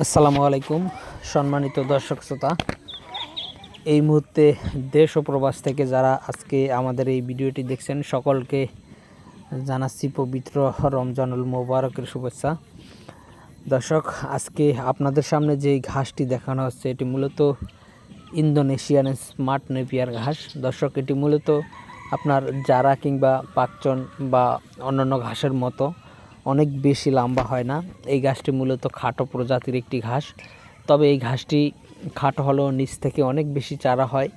আসসালামু আলাইকুম সম্মানিত দর্শক শ্রোতা। এই মুহূর্তে দেশ ও প্রবাস থেকে যারা আজকে আমাদের এই ভিডিওটি দেখছেন সকলকে জানাচ্ছি পবিত্র রমজানুল মোবারকের শুভেচ্ছা। দর্শক, আজকে আপনাদের সামনে যে ঘাসটি দেখানো হচ্ছে এটি মূলত ইন্দোনেশিয়ান স্মার্ট নেপিয়ার ঘাস। দর্শক, এটি মূলত আপনার জারা কিংবা পাকচন বা অন্যান্য ঘাসের মতো অনেক বেশি লম্বা হয় না। এই ঘাসটি মূলত খাটো প্রজাতির একটি ঘাস। তবে এই ঘাসটি খাটো হলেও নিচ থেকে অনেক বেশি চারা হয়,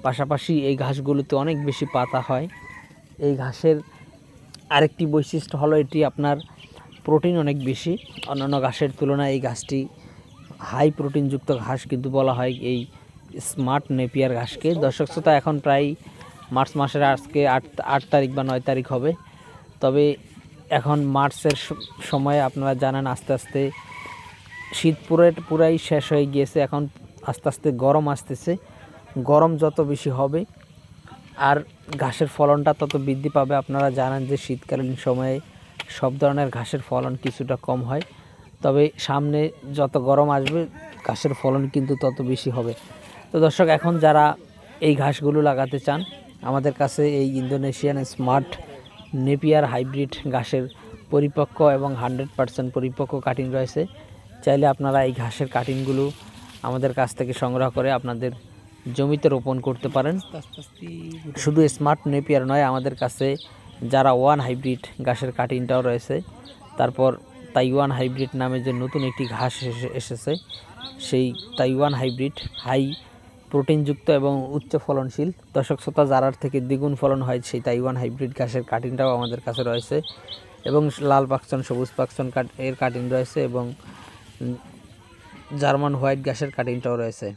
পাশাপাশি এই ঘাসগুলোতে অনেক বেশি পাতা হয়। এই ঘাসের আরেকটি বৈশিষ্ট্য হলো এটি আপনার প্রোটিন অনেক বেশি। অন্যান্য ঘাসের তুলনায় এই ঘাসটি হাই প্রোটিনযুক্ত ঘাস কিন্তু বলা হয় এই স্মার্ট নেপিয়ার ঘাসকে। দর্শক শ্রোতা, এখন প্রায় মার্চ মাসের আজকে 8 তারিখ বা 9 তারিখ হবে। তবে এখন মার্চের সময় আপনারা জানেন আস্তে আস্তে শীত পুরাই শেষ হয়ে গিয়েছে। এখন আস্তে আস্তে গরম আসতেছে। গরম যত বেশি হবে আর ঘাসের ফলনটা তত বৃদ্ধি পাবে। আপনারা জানেন যে শীতকালীন সময়ে সব ধরনের ঘাসের ফলন কিছুটা কম হয়, তবে সামনে যত গরম আসবে ঘাসের ফলন কিন্তু তত বেশি হবে। তো দর্শক, এখন যারা এই ঘাসগুলো লাগাতে চান, আমাদের কাছে এই ইন্দোনেশিয়ান স্মার্ট নেপিয়ার হাইব্রিড ঘাসের পরিপক্ক এবং 100% পরিপক্ক কাটিং রয়েছে। চাইলে আপনারা এই ঘাসের কাটিংগুলো আমাদের কাছ থেকে সংগ্রহ করে আপনাদের জমিতে রোপণ করতে পারেন। শুধু স্মার্ট নেপিয়ার নয়, আমাদের কাছে যারা ওয়ান হাইব্রিড ঘাসের কাটিংটাও রয়েছে। তারপর তাইওয়ান হাইব্রিড নামে যে নতুন একটি ঘাস এসেছে, সেই তাইওয়ান হাইব্রিড হাই প্রোটিনযুক্ত এবং উচ্চ ফলনশীল। দর্শক শ্রোতা, জারার থেকে দ্বিগুণ ফলন হয় সেই তাইওয়ান হাইব্রিড ঘাসের কাটিংটাও আমাদের কাছে রয়েছে, এবং লাল পাকচন, সবুজ পাকচন এর কাটিং রয়েছে, এবং জার্মান হোয়াইট ঘাসের কাটিংটাও রয়েছে।